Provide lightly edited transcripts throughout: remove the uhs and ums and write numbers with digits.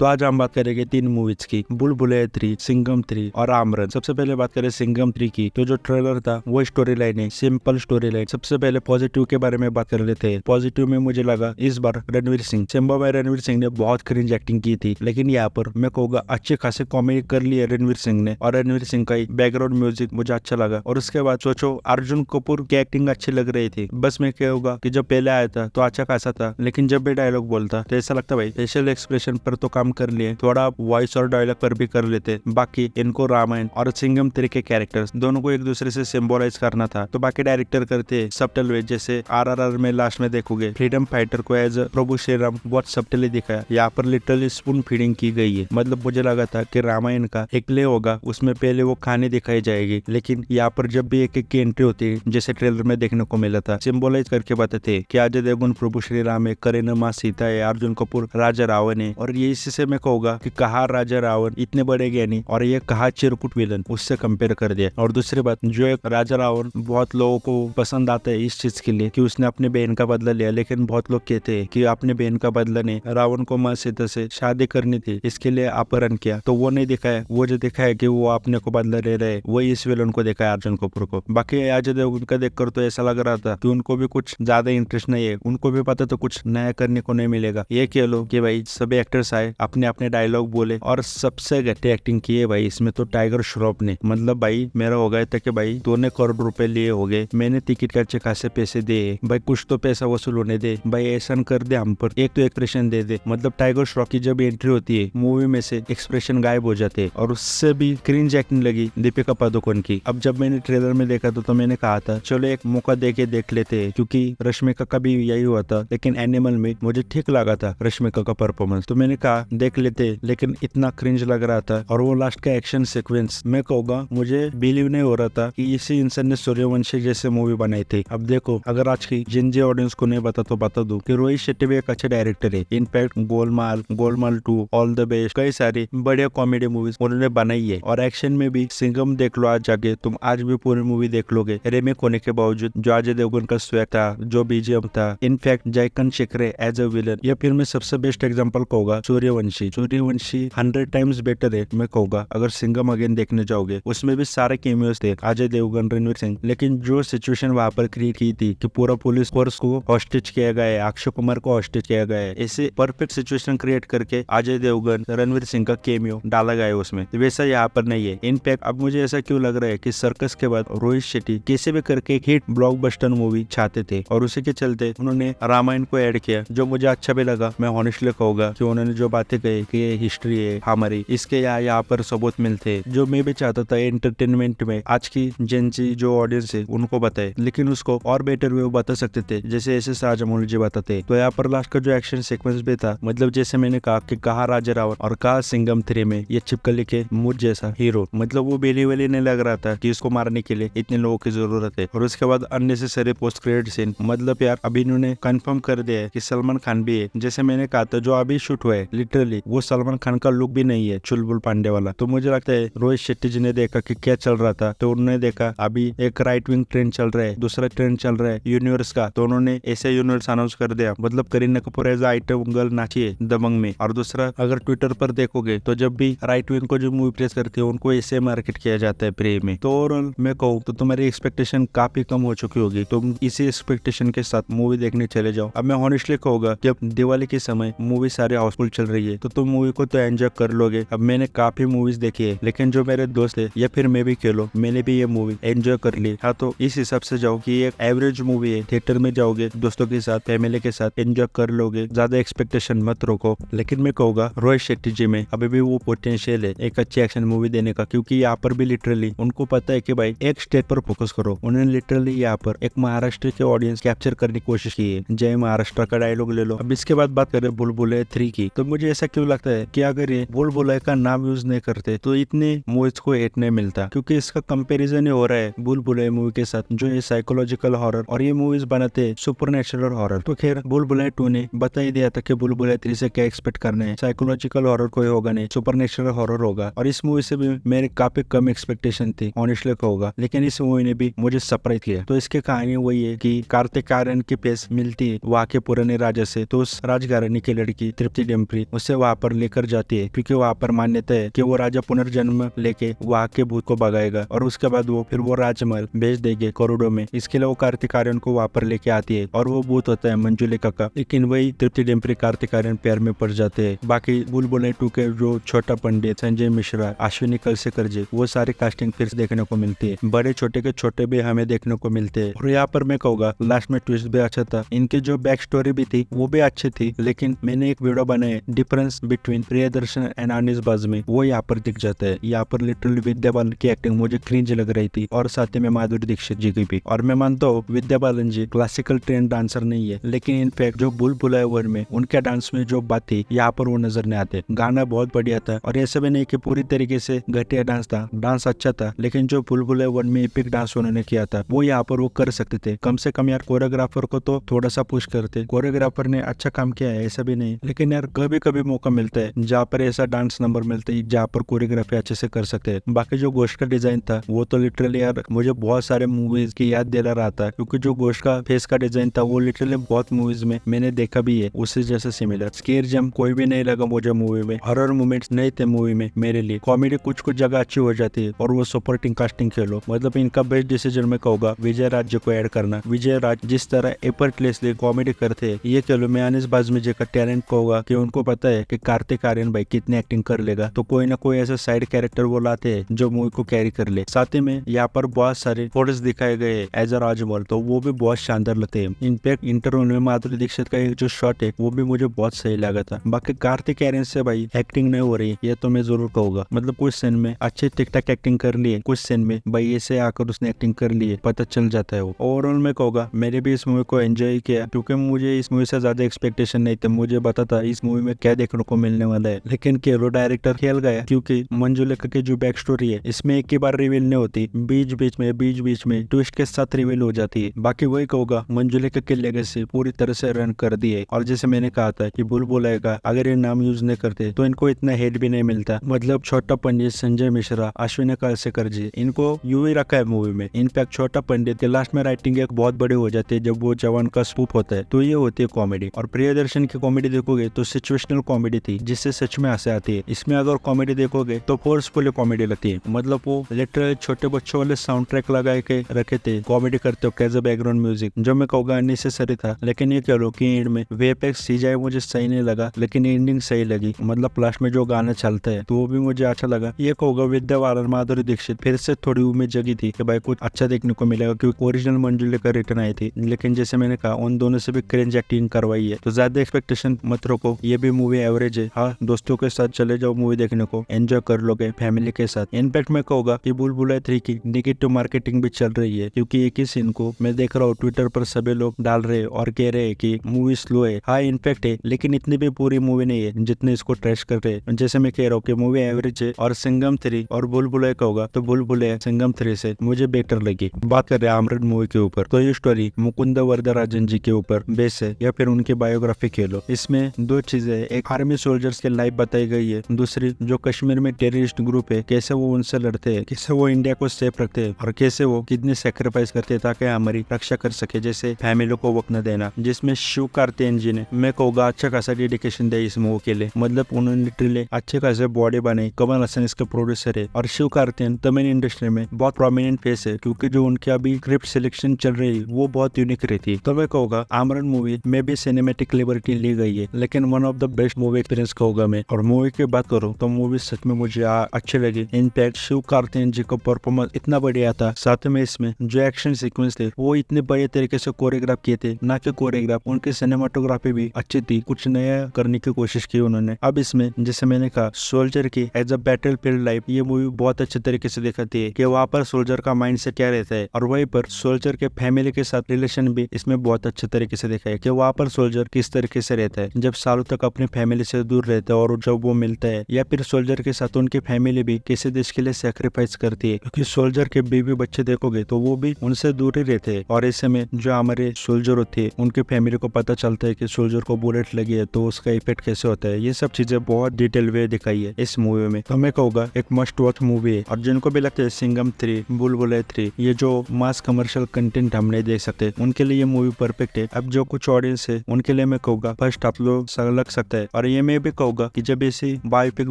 तो आज हम बात करेंगे 3 मूवीज की, बुलबुलैया 3, सिंघम 3 और आमरन। सबसे पहले बात करें सिंघम 3 की, तो जो ट्रेलर था वो स्टोरी लाइन है, सिंपल स्टोरी लाइन। सबसे पहले पॉजिटिव के बारे में बात कर लेते हैं। पॉजिटिव में मुझे लगा इस बार रणवीर सिंह, सिम्बा में रणवीर सिंह ने बहुत क्रिंज एक्टिंग की थी, लेकिन यहाँ पर मैं कहूँगा अच्छे खासे कॉमेडी कर ली है रणवीर सिंह ने, और रणवीर सिंह का बैकग्राउंड म्यूजिक मुझे अच्छा लगा। और उसके बाद सोचो अर्जुन कपूर की एक्टिंग अच्छी लग रही थी। बस मैं कहूँगा कि जब पहले आया था तो अच्छा खासा था, लेकिन जब भी डायलॉग बोलता तो ऐसा लगता भाई फेशियल एक्सप्रेशन पर तो काम कर लिए, थोड़ा वॉइस और डायलॉग पर भी कर लेते। बाकी इनको रामायण और सिंघम 3 के कैरेक्टर्स दोनों को एक दूसरे से सिंबलाइज करना था, तो बाकी डायरेक्टर करते सबटल वे। जैसे RRR में लास्ट में देखोगे फ्रीडम फाइटर को एज प्रभु श्री राम बहुत सबटली दिखाया, यहाँ पर लिटरली स्पून फीडिंग की गई है। मतलब मुझे लगा था कि रामायण का एक प्ले होगा, उसमें पहले वो कहानी दिखाई जाएगी, लेकिन यहाँ पर जब भी एक की एंट्री होती है जैसे ट्रेलर में देखने को मिला था, सिंबलाइज करके बताते कि अजय देवगन प्रभु श्री राम है, करीना माँ सीता है, अर्जुन कपूर राजा रावण है। और ये इसी से मैं कहूँगा कि कहा राजा रावण इतने बड़े ज्ञानी और ये कहा चिरकुट विलन, उससे कंपेयर कर दिया। और दूसरी बात, जो एक राजा रावण बहुत लोगों को पसंद आता है इस चीज के लिए कि उसने अपने बहन का बदला लिया, लेकिन बहुत लोग कहते हैं कि अपने बहन का बदला नहीं, रावण को माँ सीता से शादी करनी थी, इसके लिए अपहरण किया। तो वो नहीं दिखाया, वो जो दिखाया कि वो अपने को बदला ले रहे, वही इस विलन को दिखाया अर्जुन कपूर को। बाकी अजय देवगन का देखकर तो ऐसा लग रहा था कि उनको भी कुछ ज्यादा इंटरेस्ट नहीं है, उनको भी पता तो कुछ नया करने को नहीं मिलेगा। ये कह लो कि भाई सभी एक्टर्स आए, अपने अपने डायलॉग बोले, और सबसे गट्टी एक्टिंग की है भाई इसमें तो टाइगर श्रॉफ ने। मतलब भाई मेरा हो गया था कि भाई 2 करोड़ रुपए लिए हो गए, मैंने टिकट के अच्छे खासे पैसे दिए, भाई कुछ तो पैसा वसूल होने दे भाई, ऐसा कर दे हम पर, एक तो एक्सप्रेशन दे दे। मतलब टाइगर श्रॉफ की जब एंट्री होती है मूवी में से एक्सप्रेशन गायब हो जाते हैं, और उससे भी क्रिंज एक्टिंग लगी दीपिका पादुकोण की। अब जब मैंने ट्रेलर में देखा तो मैंने कहा था चलो एक मौका दे के देख लेते हैं, क्योंकि रश्मिका का भी यही हुआ था, लेकिन एनिमल में मुझे ठीक लगा था रश्मिका का परफॉर्मेंस, तो मैंने कहा देख लेते, लेकिन इतना क्रिंज लग रहा था। और वो लास्ट का एक्शन सीक्वेंस मैं कहूँगा मुझे बिलीव नहीं हो रहा था कि इसी इंसान ने सूर्यवंशी जैसे मूवी बनाई थी। अब देखो, अगर आज की जिंजी ऑडियंस को नहीं बता तो बता दूं कि रोहित शेट्टी भी एक अच्छे डायरेक्टर है। In fact Golmaal, Golmaal 2, all the best, कई सारी बढ़िया कॉमेडी मूवीज उन्होंने बनाई है। और एक्शन में भी सिंघम देख लो, आज जाके तुम आज भी पूरी मूवी देख लोगे, रीमेक होने के बावजूद जो अजय देवगन का स्वैग था, जो बीजीएम था, इनफैक्ट जयकन शिखरे एज अ विलन, ये फिल्म में सबसे बेस्ट एग्जांपल कहूंगा सूर्यवंशी। सूर्यवंशी 100 टाइम्स बेटर है मैं कहूंगा अगर सिंघम अगेन देखने जाओगे। उसमें भी सारे कैमियोस थे, अजय देवगन, रणवीर सिंह, लेकिन जो सिचुएशन वहां पर क्रिएट की थी कि पूरा पुलिस फोर्स को हॉस्टेज किया गया है, अक्षय कुमार को हॉस्टेज किया गया है, ऐसे परफेक्ट सिचुएशन क्रिएट करके अजय देवगन, रणवीर सिंह का कैमियो डाला गया है उसमें, वैसा यहाँ पर नहीं है। इनफैक्ट अब मुझे ऐसा क्यों लग रहा है कि सर्कस के बाद रोहित शेट्टी कैसे भी करके एक हिट ब्लॉकबस्टर मूवी चाहते थे, और उसी के चलते उन्होंने रामायण को ऐड किया, जो मुझे अच्छा भी लगा। मैं ऑनेस्टली कहूंगा कि उन्होंने जो बातें कही कि ये हिस्ट्री है हमारी, इसके यहाँ पर सबूत मिलते, जो मैं भी चाहता था एंटरटेनमेंट में आज की जेंजी जो ऑडियंस है उनको बताए, लेकिन उसको और बेटर वे बता सकते थे जैसे ऐसे राजामौली जी बताते। तो यहाँ पर लास्ट का जो एक्शन सीक्वेंस भी था, मतलब जैसे मैंने कहा कि कहा राजा रावण और कहा सिंघम 3 में ये चिपकली के मुझ जैसा हीरो, मतलब वो बेली नहीं लग रहा था कि इसको मारने के लिए इतने लोगों की जरूरत है। और उसके बाद अननेसेसरी पोस्ट क्रेडिट सीन, मतलब यार अभी इन्होंने कंफर्म कर दिया है कि सलमान खान भी है। जैसे मैंने कहा था जो अभी शूट हुआ है लिटरली वो सलमान खान का लुक भी नहीं है, चुलबुल पांडे वाला। तो मुझे लगता है रोहित शेट्टी जी ने देखा कि क्या चल रहा था, तो उन्होंने देखा अभी एक राइट विंग ट्रेंड चल रहा है, दूसरा ट्रेंड चल रहा है यूनिवर्स का, तो उन्होंने ऐसे यूनिवर्स अनाउंस कर दिया। मतलब Kareena Kapoor as item girl नाची है दबंग में। और दूसरा अगर ट्विटर पर देखोगे तो जब भी राइट विंग को जो मूवी प्रेस करती है उनको ऐसे मार्केट किया जाता है प्रे में। तो ओवरऑल मैं कहूँ तो तुम्हारी एक्सपेक्टेशन काफी कम हो चुकी होगी, तुम इसी एक्सपेक्टेशन के साथ मूवी देखने चले जाओ। अब मैं ऑनेस्टली कहूंगा जब दिवाली के समय मूवी सारे हाउसफुल चल रही है तो तुम मूवी को तो एंजॉय कर लोगे। अब मैंने काफी मूवीज देखी है, लेकिन जो मेरे दोस्त है या फिर मैं भी कह लो मैंने भी ये मूवी एंजॉय कर ली। हाँ, तो इस हिसाब से जाओ कि एक एवरेज मूवी है, थिएटर में जाओगे दोस्तों के साथ, फैमिली के साथ एंजॉय कर लोगे, ज्यादा एक्सपेक्टेशन मत रखो। लेकिन मैं कहूंगा रोहित शेट्टी जी में अभी भी वो पोटेंशियल है एक अच्छी एक्शन मूवी देने का, क्योंकि यहाँ पर भी लिटरली उनको पता है कि भाई एक स्टेट पर फोकस करो। उन्होंने लिटरली यहाँ पर एक महाराष्ट्र के ऑडियंस कैप्चर करने की कोशिश की है। जय महाराष्ट्र का डायलॉग ले लो। अब इसके बाद बात करें बुलबुलैया 3 की, तो मुझे ऐसा क्यों लगता है कि अगर ये बुलबुलैया का नाम यूज नहीं करते तो इतने मूवीज को हिट नहीं मिलता, क्योंकि इसका कंपैरिजन ही हो रहा है बुलबुलैया मूवी के साथ, जो ये साइकोलॉजिकल हॉरर और ये मूवीज बनाते हैं सुपरनेचुरल हॉरर। तो खैर बुलबुलैया 2 ने बता ही दिया था कि बुलबुलैया 3 से क्या एक्सपेक्ट करना है, साइकोलॉजिकल हॉरर कोई होगा नहीं, सुपरनेचुरल हॉरर होगा। और इस मूवी से भी मेरे काफी कम एक्सपेक्टेशन थी ऑनेस्टली कहूंगा, लेकिन इस मूवी ने भी मुझे सरप्राइज किया। तो इसकी कहानी वही है कि कार्तिक आर्यन की पेश मिलती है वहाँ के पुराने राजा से, तो उस राजघराने की लड़की तृप्ति डिम्पली उससे उसे वहाँ पर लेकर जाती है, क्योंकि वहाँ पर मान्यता है कि वो राजा पुनर्जन्म लेके वहाँ के भूत को भगाएगा और उसके बाद वो फिर वो राजमहल बेच देंगे करोड़ों में। इसके लिए वो कार्तिक आर्यन को वहाँ पर लेके आती है और वो भूत होता है मंजुलिका का, लेकिन वही तृप्ति डिम्परी कार्तिक आर्यन प्यार में पड़ जाते हैं। बाकी बुलबुलें 2 के जो छोटा पंडित, संजय मिश्रा, अश्विनी कलसेकर जी, वो सारी कास्टिंग फिर से देखने को मिलती है। बड़े छोटे के छोटे भी हमें देखने को मिलते हैं। और यहाँ पर मैं कहूँगा लास्ट में ट्विस्ट भी अच्छा था, इनकी जो बैक स्टोरी भी थी वो भी अच्छी थी, लेकिन मैंने एक वीडियो बनाया difference between Priyadarshan and Anees Bazmee, वो यहाँ पर दिख जाता है। यहाँ पर लिटरली विद्या बालन की एक्टिंग मुझे क्रिंज लग रही थी और साथ में माधुरी दीक्षित जी की भी। और मैं मानता हूँ विद्या बालन जी क्लासिकल ट्रेन डांसर नहीं है, लेकिन इनफैक्ट जो बुलबुलाए वन में उनके डांस में जो बात थी यहाँ पर वो नजर नहीं आते। गाना बहुत बढ़िया था और ऐसा भी नहीं कि पूरी तरीके से घटिया डांस था, डांस अच्छा था, लेकिन जो बुलबुलाए वन में एपिक डांस उन्होंने किया था वो यहाँ पर वो कर सकते थे। कम से कम यार कोरियोग्राफर को तो थोड़ा सा पुश करते, कोरियोग्राफर ने अच्छा काम किया है ऐसा भी नहीं, लेकिन यार कभी कभी मौका मिलता है जहाँ पर ऐसा डांस नंबर मिलता है जहाँ पर कोरियोग्राफी अच्छे से कर सकते हैं। बाकी जो गोश्त का डिजाइन था वो तो लिटरली यार मुझे बहुत सारे मूवीज की याद दिला रहा था, क्योंकि जो गोश्त का फेस का डिजाइन था वो लिटरली बहुत मूवीज में मैंने देखा भी है उससे जैसे सिमिलर। स्केयर जम कोई भी नहीं लगा मुझे मूवी में, हॉरर मोमेंट्स नहीं थे मूवी में मेरे लिए। कॉमेडी कुछ कुछ जगह अच्छी हो जाती है और वो सपोर्टिंग कास्टिंग खेलो, मतलब इनका बेस्ट डिसीजन में कहूँगा विजय राज जी को ऐड करना। विजय राज जिस तरह एफर्टलेसली कॉमेडी करते हैं, ये कह लो मैं अनीस बाज़मी जी का टैलेंट कहूँगा कि उनको पता है कि कार्तिक आर्यन भाई कितनी एक्टिंग कर लेगा, तो कोई ना कोई ऐसा साइड कैरेक्टर वो लाते हैं जो मूवी को कैरी कर ले। साथ ही में यहाँ पर बहुत सारे फोटोज दिखाए गए एज अ राजमहल, तो वो भी बहुत शानदार लगते हैं। इनफैक्ट इंटरव्यू में माधुरी दीक्षित का एक जो शॉट है वो भी मुझे बहुत सही लगा था। बाकी कार्तिक आर्यन से भाई एक्टिंग नहीं हो रही ये तो मैं जरूर कहूंगा, मतलब कुछ सीन में अच्छे ठीक ठाक एक्टिंग कर लिए, कुछ सीन में भाई ऐसे आकर उसने एक्टिंग कर ली है, पता चल जाता है वो। ओवरऑल मैं कहूंगा मैंने भी इस मूवी को एंजॉय किया, क्योंकि मुझे इस मूवी से ज्यादा एक्सपेक्टेशन नहीं थे, मुझे पता था इस मूवी में क्या देखने को मिलने वाला है, लेकिन केवल डायरेक्टर खेल गया, क्योंकि मंजुलिका की जो बैक स्टोरी है इसमें एक ही बार रिवील नहीं होती, बीच बीच में ट्विस्ट के साथ रिवील हो जाती है। बाकी वही कहूंगा मंजुलिका की लेगेसी पूरी तरह से रन कर दी है, और जैसे मैंने कहा था कि बुलबुलाए का अगर ये नाम यूज नहीं करते तो इनको इतना हेट भी नहीं मिलता। मतलब छोटा पंडित, संजय मिश्रा, अश्विनी कलसेकर जी, इनको यूं ही रखा है मूवी में। इनफैक्ट छोटा पंडित के लास्ट में राइटिंग एक बहुत बड़ी हो जाती है जब वो जवान का स्पूप होता है, तो ये होती है कॉमेडी। और प्रियदर्शन की कॉमेडी देखोगे तो सिचुएशनल कॉमेडी थी जिससे सच में हंसी आती है। इसमें अगर कॉमेडी देखोगे तो फोर्सफुली कॉमेडी लगती है, मतलब वो लिटरली छोटे बच्चों वाले साउंड ट्रैक लगा के रखे थे, कॉमेडी करते हो कैसे बैकग्राउंड म्यूजिक, जो मैं कहूँगा अननेसेसरी था। लेकिन ये कह लो कि एंड में वीएफएक्स सीजीआई मुझे सही नहीं लगा, लेकिन एंडिंग सही लगी, मतलब लास्ट में जो गाना चलता है तो वो भी मुझे अच्छा लगा। ये कहूँगा विद्या बालन, माधुरी दीक्षित फिर से थोड़ी उम्मीद जगी थी कि भाई कुछ अच्छा देखने को मिलेगा, क्योंकि ओरिजिनल मंजुलिका रिटर्न आई थी, लेकिन जैसे मैंने कहा उन दोनों से भी क्रिंज एक्टिंग करवाई है, तो ज्यादा एक्सपेक्टेशन मत रखो। ये भी मूवी एवरेज है। हाँ, दोस्तों के साथ चले जाओ मूवी देखने को, एंजॉय कर लोगे फैमिली के साथ। इनफैक्ट मैं कहूँगा कि बुलबुलाए 3 की नेगेटिव मार्केटिंग भी चल रही है, क्योंकि एक ही सीन को मैं देख रहा हूँ ट्विटर पर सभी लोग डाल रहे और कह रहे हैं कि मूवी स्लो है। हाँ इनफैक्ट है, लेकिन इतनी भी पूरी मूवी नहीं है जितने इसको ट्रेश कर रहे हैं। जैसे मैं कह रहा हूँ कि मूवी एवरेज है, और सिंघम 3 और बुलबुलाए का होगा तो बुलबुलाए सिंघम 3 से मुझे बेटर लगी। बात कर रहे हैं आमरन मूवी के ऊपर, तो ये स्टोरी मुकुंद वरदराजन जी के ऊपर बेस है या फिर उनकी बायोग्राफी कह लो। इसमें दो चीजें, एक आर्मी सोल्जर्स की लाइफ बताई गई है, दूसरी जो कश्मीर में टेररिस्ट ग्रुप है कैसे वो उनसे लड़ते हैं, कैसे वो इंडिया को सेफ रखते हैं, और कैसे वो कितनी सेक्रीफाइस करते हैं ताकि हमारी रक्षा कर सके, जैसे फैमिली को वक्त न देना। जिसमें शिव कार्तिकेयन जी ने मैं कहूँगा अच्छा खासा डेडिकेशन दिया इस मूवी के लिए, मतलब उन्होंने लिटरली अच्छे खासे बॉडी बनाई। कमल हसन इसके प्रोड्यूसर है, और शिव कार्तिकेयन तमिल इंडस्ट्री में बहुत प्रोमिनेंट फेस है, क्योंकि जो उनकी अभी स्क्रिप्ट सिलेक्शन चल रही है वो बहुत यूनिक रहती है। तो मैं कहूँगा आमरन मूवी में भी सिनेमेटिक लिबर्टी ली गई है, लेकिन one of the best movie experience कहूँगा मैं। और मूवी की बात करूँ तो मूवी सच में मुझे अच्छी लगी। इनफैक्ट शिव कार्तिकेयन जी का परफॉर्मेंस इतना बढ़िया था, साथ में इसमें जो एक्शन सीक्वेंस थे वो इतने बढ़िया तरीके से कोरियोग्राफ किए थे, ना कि कोरियोग्राफ, उनकी सिनेमाटोग्राफी भी अच्छी थी, कुछ नया करने की कोशिश की उन्होंने। अब इसमें जैसे मैंने कहा सोल्जर की as a battlefield life, ये मूवी बहुत अच्छे तरीके से दिखाती है कि वहाँ पर सोल्जर का माइंड से क्या रहता है, और वहीं पर सोल्जर के फैमिली के साथ रिलेशन भी इसमें बहुत अच्छे तरीके से दिखाया कि वहाँ पर सोल्जर किस तरीके से रहता है जब सालों तक अपनी फैमिली से दूर रहता है और जब वो मिलता है, या फिर सोल्जर के साथ उनकी फैमिली भी किसी देश के लिए सेक्रीफाइस करती है, क्योंकि सोल्जर के बीवी बच्चे देखोगे तो वो भी उनसे दूर ही रहते हैं। और ऐसे में जो हमारे सोल्जर होते हैं उनकी फैमिली को पता चलता है कि सोल्जर को बुलेट लगी है तो उसका इफेक्ट कैसे होता है, ये सब चीजें बहुत डिटेल वे दिखाई है इस मूवी में। तो मैं कहूँगा एक मस्ट वॉच मूवी है, और जिनको भी लगता है सिंघम 3, बुलबुलाए 3 ये जो मास कमर्शियल कंटेंट हम नहीं देख सकते, उनके लिए ये मूवी परफेक्ट है। अब जो कुछ ऑडियंस है उनके लिए मैं कहूँगा फर्स्ट आप लोग लग सकता है और ये मैं भी कहूंगा कि जब ऐसी बायोपिक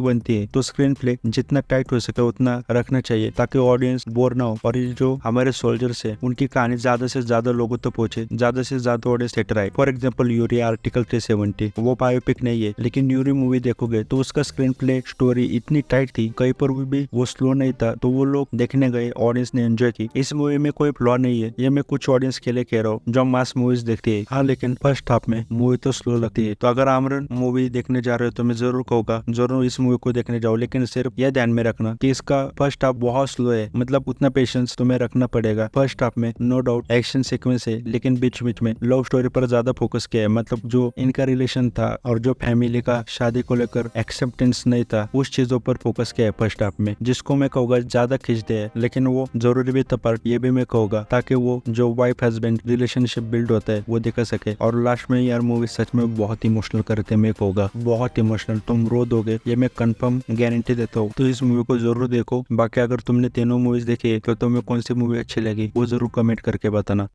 बनती है तो स्क्रीन प्ले जितना टाइट हो सके उतना रखना चाहिए ताकि ऑडियंस बोर ना हो और ये जो हमारे सोल्जर्स है उनकी कहानी ज्यादा से ज्यादा लोगों तक पहुंचे, ज्यादा से ज्यादा ऑडियंस थिएटर आए। फॉर एग्जाम्पल यूरी आर्टिकल 370 वो बायोपिक नहीं है, लेकिन यूरी मूवी देखोगे तो उसका स्क्रीन प्ले स्टोरी इतनी टाइट थी, कहीं पर भी वो स्लो नहीं था, तो वो लोग देखने गए, ऑडियंस ने एंजॉय की। इस मूवी में कोई फ्लॉ नहीं है, ये मैं कुछ ऑडियंस के लिए कह रहा हूँ जो मास मूवीज देखती है। हाँ, लेकिन फर्स्ट हाफ में मूवी तो स्लो लगती है। तो अगर आमरन मूवी देखने जा रहे हो तो मैं जरूर कहूंगा जरूर इस मूवी को देखने जाओ, लेकिन सिर्फ यह ध्यान में रखना कि इसका फर्स्ट हाफ बहुत स्लो है, मतलब उतना पेशेंस तुम्हें रखना पड़ेगा। फर्स्ट हाफ में नो डाउट एक्शन सीक्वेंस है, लेकिन बीच बीच में लव स्टोरी पर ज्यादा फोकस किया है, मतलब जो इनका रिलेशन था और जो फैमिली का शादी को लेकर एक्सेप्टेंस नहीं था, उस चीजों पर फोकस किया है फर्स्ट हाफ में, जिसको मैं कहूंगा ज्यादा खींचते हैं, लेकिन वो जरूरी भी था पार्ट, ये भी मैं कहूंगा, ताकि वो जो वाइफ हस्बैंड रिलेशनशिप बिल्ड होता है वो दिखा सके। और लास्ट में यार मूवी सच में बहुत इमोशनल करते हैं, मैं कहूंगा बहुत इमोशनल, तुम रो दोगे, ये मैं कंफर्म गारंटी देता हूँ। तो इस मूवी को जरूर देखो। बाकी अगर तुमने तीनों मूवीज देखी तो तुम्हें कौन सी मूवी अच्छी लगी वो जरूर कमेंट करके बताना।